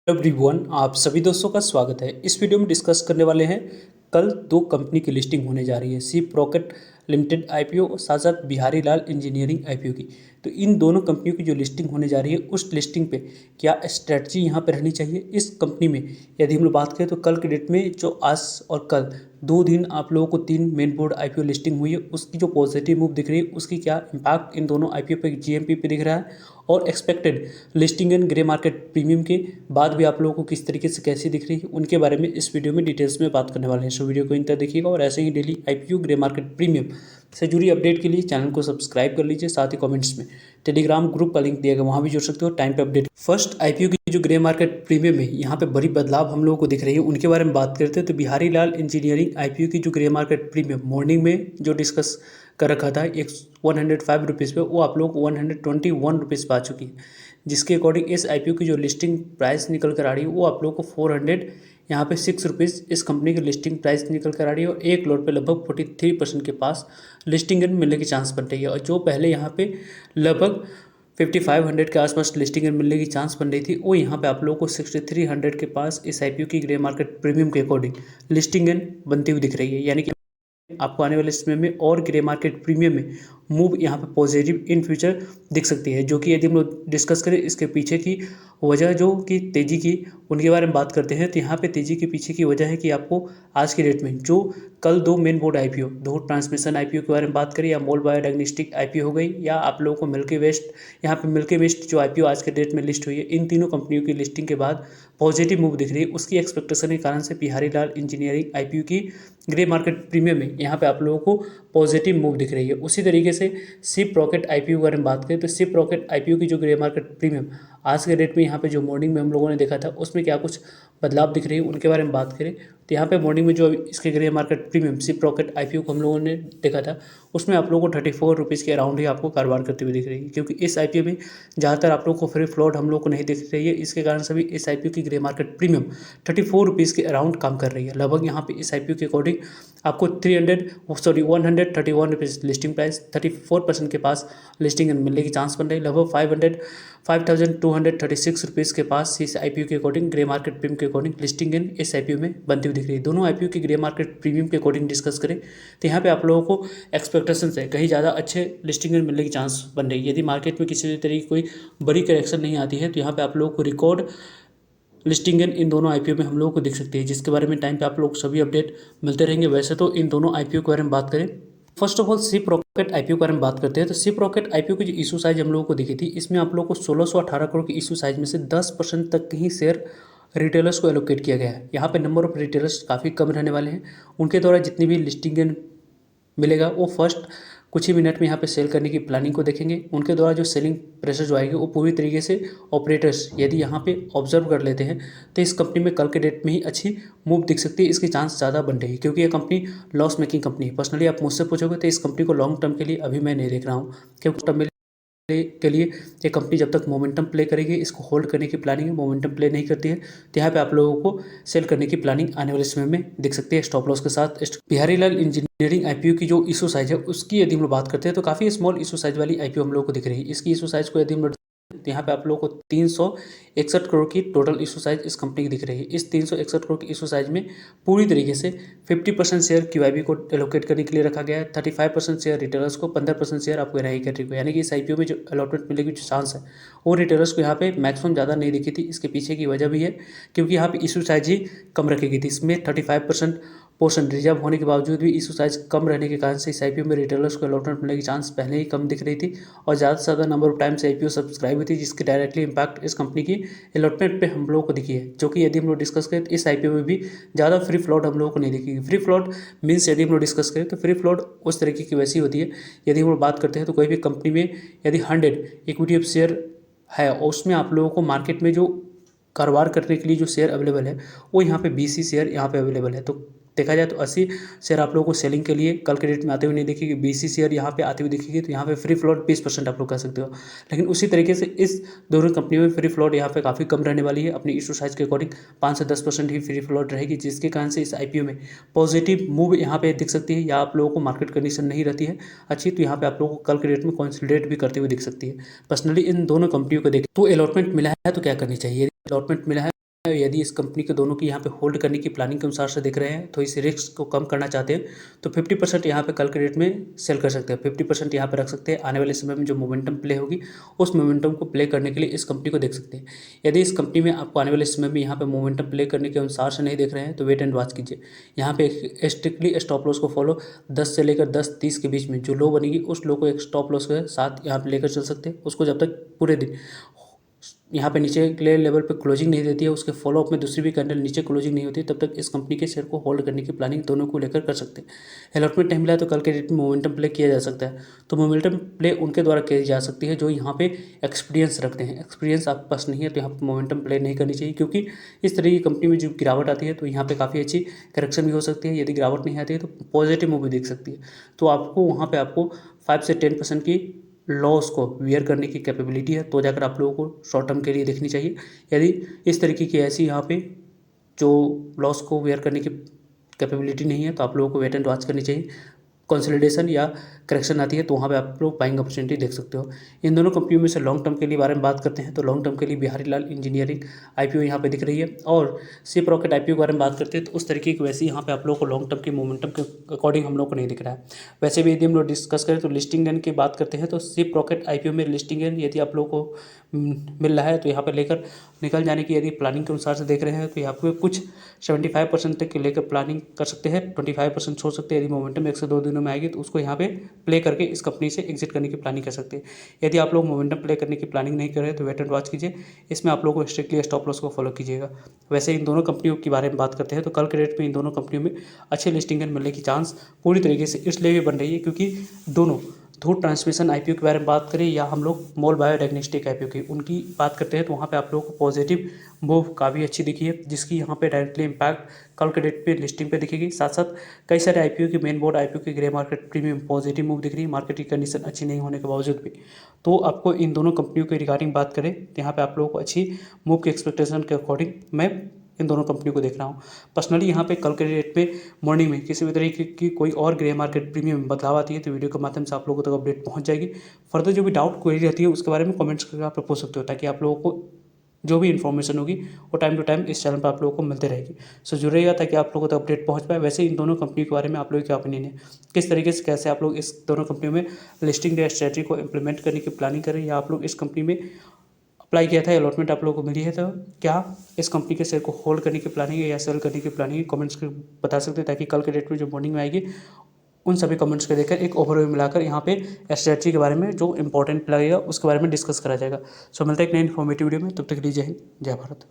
Everyone, आप सभी दोस्तों का स्वागत है। इस वीडियो में डिस्कस करने वाले हैं कल दो कंपनी की लिस्टिंग होने जा रही है, शिप रॉकेट लिमिटेड आईपीओ और साथ साथ बिहारी लाल इंजीनियरिंग आईपीओ की। तो इन दोनों कंपनियों की जो लिस्टिंग होने जा रही है उस लिस्टिंग पे क्या स्ट्रेटजी यहाँ पे रहनी चाहिए इस कंपनी में, यदि हम लोग बात करें तो कल के डेट में जो आज और कल 2 दिन आप लोगों को 3 मेन बोर्ड आईपीओ लिस्टिंग हुई है, उसकी जो पॉजिटिव मूव दिख रही है उसकी क्या इम्पैक्ट इन दोनों आईपीओ पे जीएमपी पे दिख रहा है, और expected listing and grey market premium के बाद भी आप लोगों को किस तरीके से कैसी दिख रही है उनके बारे में इस वीडियो में डिटेल्स में बात करने वाले हैं। सो वीडियो को इन तक देखिएगा और ऐसे ही daily IPO grey market premium से जुड़ी अपडेट के लिए चैनल को सब्सक्राइब कर लीजिए। साथ ही कमेंट्स में टेलीग्राम ग्रुप का लिंक दिया गया, वहाँ भी जुड़ सकते हो टाइम पे अपडेट। फर्स्ट आईपीओ की जो ग्रे मार्केट प्रीमियम है यहाँ पे बड़ी बदलाव हम लोगों को दिख रही है, उनके बारे में बात करते हैं। तो बिहारी लाल इंजीनियरिंग आईपीओ की जो ग्रे मार्केट प्रीमियम मॉर्निंग में जो डिस्कस कर रखा था एक 105 रुपीज़ पे, वो आप लोग 121 रुपीज़ पे आ चुकी है, जिसके अकॉर्डिंग इस आईपीओ की जो लिस्टिंग प्राइस निकल कर आ रही है वो आप लोग को 400 यहाँ पे 6 रुपीज़ इस कंपनी की लिस्टिंग प्राइस निकल कर आ रही है, और एक लॉट पे लगभग 43% के पास लिस्टिंग एंड मिलने की चांस बन रही है। और जो पहले यहाँ पे लगभग 5500 के आसपास लिस्टिंग एंड मिलने की चांस बन रही थी, वो यहाँ पे आप लोगों को 6300 के पास इस आईपीओ की ग्रे मार्केट प्रीमियम के अकॉर्डिंग लिस्टिंग एंड बनती हुई दिख रही है। यानी कि आपको आने वाले समय में और ग्रे मार्केट प्रीमियम में मूव यहाँ पे पॉजिटिव इन फ्यूचर दिख सकती है, जो कि यदि हम लोग डिस्कस करें इसके पीछे की वजह जो कि तेज़ी की उनके बारे में बात करते हैं, तो यहाँ पे तेज़ी के पीछे की वजह है कि आपको आज की डेट में जो कल दो मेन बोर्ड आईपीओ, दो ट्रांसमिशन आईपीओ के बारे में बात करें, या मोल बायो डायग्नोस्टिक आईपीओ हो गई, या आप लोगों को मिल्की वेस्ट, यहाँ पे मिल्की वेस्ट जो आईपीओ आज के डेट में लिस्ट हुई है, इन तीनों कंपनियों की लिस्टिंग के बाद पॉजिटिव मूव दिख रही है। उसकी एक्सपेक्टेशन के कारण से बिहारी लाल इंजीनियरिंग आईपीओ की ग्रे मार्केट प्रीमियम में यहाँ पे आप लोगों को पॉजिटिव मूव दिख रही है। उसी तरीके से शिप रॉकेट आईपीओ के बारे में बात करें तो शिप रॉकेट आईपीओ की जो ग्रे मार्केट प्रीमियम आज के डेट में यहाँ पे जो मॉर्निंग में हम लोगों ने देखा था उसमें क्या कुछ बदलाव दिख रही है उनके बारे में बात करें, तो यहाँ पे मॉर्निंग में जो इसके grey market premium ship rocket IPO को हम लोगों ने देखा था उसमें आप लोगों को 34 रुपीज़ के अराउंड ही आपको कारोबार करते हुए दिख रही है, क्योंकि इस आईपीओ में ज़्यादातर आप लोगों को फ्री फ्लोट हम लोग को नहीं दिख रही है। इसके कारण से भी इस आईपीओ की ग्रे मार्केट प्रीमियम 34 रुपीज़ के अराउंड काम कर रही है। लगभग यहाँ पे इस आईपीओ के अकॉर्डिंग आपको 131 रुपीज़ लिस्टिंग प्राइस, 34% के पास लिस्टिंग मिलने की चांस बन रही है। लगभग 5236 रुपीज़ के पास इस आईपीओ के अकॉर्डिंग ग्रे मार्केट प्रीमियम के अकॉर्डिंग लिस्टिंग इन इस आईपीओ में बनती हुई दिख रही है। दोनों आईपीओ की ग्रे मार्केट प्रीमियम के अकॉर्डिंग डिस्कस करें तो यहाँ पे आप लोगों को एक्सपेक्टेशन से कहीं ज़्यादा अच्छे लिस्टिंग इन मिलने की चांस बन रही है। यदि मार्केट में किसी भी तरीके की कोई बड़ी करेक्शन नहीं आती है तो यहाँ पे आप लोगों को रिकॉर्ड लिस्टिंग इन दोनों आईपीओ में हम लोगों को दिख सकती है, जिसके बारे में टाइम पे आप लोग सभी अपडेट मिलते रहेंगे। वैसे तो इन दोनों आईपीओ के बारे में बात करें, first of all ship rocket IPO के बारे में बात करते हैं। तो शिप रॉकेट आईपीओ की जो इशू साइज हम लोगों को दिखी थी, इसमें आप लोगों को 1618 करोड़ की इशू साइज में से 10% तक ही शेयर रिटेलर्स को एलोकेट किया गया है। यहाँ पे नंबर ऑफ रिटेलर्स काफ़ी कम रहने वाले हैं, उनके द्वारा जितनी भी लिस्टिंग मिलेगा वो फर्स्ट कुछ ही मिनट में यहाँ पे सेल करने की प्लानिंग को देखेंगे। उनके द्वारा जो सेलिंग प्रेशर जो आएगी वो पूरी तरीके से ऑपरेटर्स यदि यहाँ पे ऑब्जर्व कर लेते हैं तो इस कंपनी में कल के डेट में ही अच्छी मूव दिख सकती है। इसकी चांस ज़्यादा बन रही है, क्योंकि ये कंपनी लॉस मेकिंग कंपनी है। पर्सनली आप मुझसे पूछोगे तो इस कंपनी को लॉन्ग टर्म के लिए अभी मैं नहीं देख रहा हूँ, क्योंकि टर्म के लिए ये कंपनी जब तक मोमेंटम प्ले करेगी, इसको होल्ड करने की प्लानिंग है। मोमेंटम प्ले नहीं करती है तो यहाँ पे आप लोगों को सेल करने की प्लानिंग आने वाले समय में दिख सकती है स्टॉप लॉस के साथ। बिहारी लाल इंजीनियरिंग आईपीओ की जो इशू साइज है उसकी यदि हम लोग बात करते हैं तो काफ़ी स्मॉल इशू साइज वाली आईपीओ हम लोग को दिख रही है। इसकी इशू साइज को यदि हम लोग तो यहाँ पे आप लोगों को 361 करोड़ की टोटल इशू साइज इस कंपनी की दिख रही है। इस 361 करोड़ की इशू साइज में पूरी तरीके से 50% शेयर क्यूआईबी को एलोकेट करने के लिए रखा गया है, 35% शेयर रिटेलर्स को, 15% शेयर आपको एनआई कैटेगरी को। यानी कि इस आईपीओ में जो अलॉटमेंट मिलेगी जो चांस है वो रिटेलर्स को यहाँ पे मैक्सिमम ज़्यादा नहीं दिखी थी। इसके पीछे की वजह भी है क्योंकि यहाँ पे इशू साइज ही कम रखी गई थी। इसमें 35% पोर्शन रिजर्व होने के बावजूद भी इशू साइज कम रहने के कारण से इस आईपीओ में रिटेलर्स को अलॉटमेंट मिलने की चांस पहले ही कम दिख रही थी, और ज़्यादा से ज़्यादा number of times IPO subscribe हुई थी, जिसकी डायरेक्टली इंपैक्ट इस कंपनी की अलॉटमेंट पे हम लोगों को दिखी है। जो कि यदि हम लोग डिस्कस करें तो इस आईपीओ में भी ज़्यादा फ्री फ्लोट हम लोगों को नहीं दिखेगी। फ्री फ्लोट मीन्स यदि हम लोग डिस्कस करें तो फ्री फ्लोट उस तरीके की वैसी होती है, यदि हम लोग बात करते हैं तो कोई भी कंपनी में यदि 100 इक्विटी ऑफ शेयर है और उसमें आप लोगों को मार्केट में जो कारोबार करने के लिए जो शेयर अवेलेबल है वो यहाँ पे 20 ही शेयर यहाँ पे अवेलेबल है। तो देखा जाए तो 80 शेयर आप लोगों को सेलिंग के लिए कल के डेट में आते हुए नहीं दिखेगी, 20 ही शेयर यहाँ पे आते हुए दिखेगी। तो यहाँ पे फ्री फ्लोट 20% आप लोग कह सकते हो। लेकिन उसी तरीके से इस दोनों कंपनियों में फ्री फ्लोट यहाँ पे काफ़ी कम रहने वाली है। अपनी इशू साइज के अकॉर्डिंग 5 से 10% ही फ्री फ्लोट रहेगी, जिसके कारण से इस आईपीओ में पॉजिटिव मूव यहाँ पे दिख सकती है, या आप लोगों को मार्केट कंडीशन नहीं रहती है अच्छी तो यहाँ पे आप लोगों को कल के डेट में कंसोलिडेट भी करते हुए दिख सकती है। पर्सनली इन दोनों कंपनियों को देखें तो अलॉटमेंट मिला है तो क्या करनी चाहिए। अलॉटमेंट मिला है यदि इस कंपनी के दोनों की यहाँ पे होल्ड करने की प्लानिंग के अनुसार से देख रहे हैं तो इस रिस्क को कम करना चाहते हैं तो 50% यहाँ पे कल के डेट में सेल कर सकते हैं, 50% यहाँ पे रख सकते हैं। आने वाले समय में जो मोमेंटम प्ले होगी उस मोमेंटम को प्ले करने के लिए इस कंपनी को देख सकते हैं। यदि इस कंपनी में आपको आने वाले समय में यहाँ पे मोमेंटम प्ले करने के अनुसार से नहीं देख रहे हैं तो वेट एंड वॉच कीजिए। यहाँ पे स्ट्रिक्टली स्टॉप लॉस को फॉलो 10 से लेकर 10:30 के बीच में जो लो बनेगी उस लो को एक स्टॉप लॉस के साथ यहाँ पे लेकर चल सकते हैं। उसको जब तक पूरे दिन यहाँ पे नीचे क्लियर लेवल पे क्लोजिंग नहीं देती है, उसके फॉलोअप में दूसरी भी कैंडल नीचे क्लोजिंग नहीं होती, तब तक इस कंपनी के शेयर को होल्ड करने की प्लानिंग दोनों को लेकर कर सकते हैं। अलॉटमेंट टाइम मिला है तो कल के डेट में मोमेंटम प्ले किया जा सकता है। तो मोमेंटम प्ले उनके द्वारा की जा सकती है जो यहाँ पे एक्सपीरियंस रखते हैं। एक्सपीरियंस आपके पास नहीं है तो यहाँ पर मोमेंटम प्ले नहीं करनी चाहिए, क्योंकि इस तरह की कंपनी में जो गिरावट आती है तो यहाँ पर काफ़ी अच्छी करेक्शन भी हो सकती है। यदि गिरावट नहीं आती है तो पॉजिटिव मूव भी देख सकती है। तो आपको वहाँ पर आपको 5 से 10% की लॉस को वियर करने की कैपेबिलिटी है, तो जाकर आप लोगों को शॉर्ट टर्म के लिए देखनी चाहिए। यदि इस तरीके की ऐसी यहाँ पे जो लॉस को वियर करने की कैपेबिलिटी नहीं है तो आप लोगों को वेट एंड वॉच करनी चाहिए। कंसोलिडेशन या करेक्शन आती है तो वहाँ पे आप लोग बाइंग अपॉर्चुनिटी देख सकते हो। इन दोनों कंपनियों में से लॉन्ग टर्म के लिए बारे में बात करते हैं तो लॉन्ग टर्म के लिए बिहारी लाल इंजीनियरिंग आईपीओ यहाँ पे दिख रही है, और शिप रॉकेट आईपीओ के बारे में बात करते हैं तो उस तरीके की वैसे यहाँ पे आप लोगों को लॉन्ग टर्म की मोमेंटम के अकॉर्डिंग हम लोग को नहीं दिख रहा है। वैसे भी यदि हम लोग डिस्कस करें तो लिस्टिंग डेन की बात करते हैं तो शिप रॉकेट आईपीओ में लिस्टिंग डेन यदि आप लोगों को मिल रहा है तो यहाँ पर लेकर निकल जाने की यदि प्लानिंग के अनुसार से देख रहे हैं तो यहाँ पे कुछ 75% तक के लेकर प्लानिंग कर सकते हैं, 25% छोड़ सकते हैं। यदि मोमेंटम 1 से 2 दिनों में आएगी तो उसको यहाँ पे प्ले करके इस कंपनी से एग्जिट करने की प्लानिंग कर सकते हैं। यदि आप लोग मोमेंटम प्ले करने की प्लानिंग नहीं कर रहे तो वेट एंड वॉच कीजिए। इसमें आप लोगों को स्ट्रिक्टली स्टॉप लॉस को फॉलो कीजिएगा। वैसे इन दोनों कंपनियों के बारे में बात करते हैं तो कल के डेट में इन दोनों कंपनियों में अच्छे लिस्टिंग मिलने की चांस पूरी तरीके से इसलिए भी बन रही है क्योंकि दोनों धूट ट्रांसमिशन आईपीओ के बारे में बात करें या हम लोग मोल बायोडायग्नोस्टिक आईपीओ की उनकी बात करते हैं तो वहाँ पे आप लोगों को पॉजिटिव मूव काफ़ी अच्छी दिखी है, जिसकी यहाँ पे डायरेक्टली इम्पैक्ट कल के डेट पे लिस्टिंग पे दिखेगी। साथ साथ कई सारे आईपीओ की मेन बोर्ड आईपीओ की grey market premium positive move दिख रही है, मार्केट की कंडीशन अच्छी नहीं होने के बावजूद भी। तो आपको इन दोनों कंपनियों के रिगार्डिंग बात करें तो यहाँ पर आप लोगों को अच्छी मूव की एक्सपेक्टेशन के अकॉर्डिंग मैं इन दोनों कंपनियों को देख रहा हूँ। पर्सनली यहाँ पे कल के डेट पे मॉर्निंग में किसी भी तरीके की कोई और ग्रे मार्केट प्रीमियम बदलाव आती है तो वीडियो के माध्यम से आप लोगों तक अपडेट पहुँच जाएगी। फर्दर जो भी डाउट क्वेरी रहती है उसके बारे में कमेंट्स करके आप पूछ सकते हो, ताकि आप लोगों को जो भी इन्फॉर्मेशन होगी वो टाइम टू टाइम इस चैनल पर आप लोगों को मिलते रहेगी। सो जुड़ रहिएगा ताकि आप लोगों तक अपडेट पहुँच पाए। वैसे इन दोनों कंपनी के बारे में आप लोगों की क्या ओपिनियन है, किस तरीके से कैसे आप लोग इस दोनों कंपनियों में लिस्टिंग डे स्ट्रेटजी को इम्प्लीमेंट करने की प्लानिंग करें, या आप लोग इस कंपनी में अप्लाई किया था अलॉटमेंट आप लोगों को मिली है तो क्या इस कंपनी के शेयर को होल्ड करने की प्लानिंग है या सेल करने की प्लानिंग है, कमेंट्स के बता सकते हैं, ताकि कल के डेट में जो मॉर्निंग में आएगी उन सभी कमेंट्स को देखकर एक ओवरव्यू मिलाकर यहाँ पे स्ट्रेटजी के बारे में जो इंपॉर्टेंट लगेगा उसके बारे में डिस्कस करा जाएगा। सो मिलता है एक नई इन्फॉर्मेटिव वीडियो में, तब तक के लिए जय हिंद जय भारत।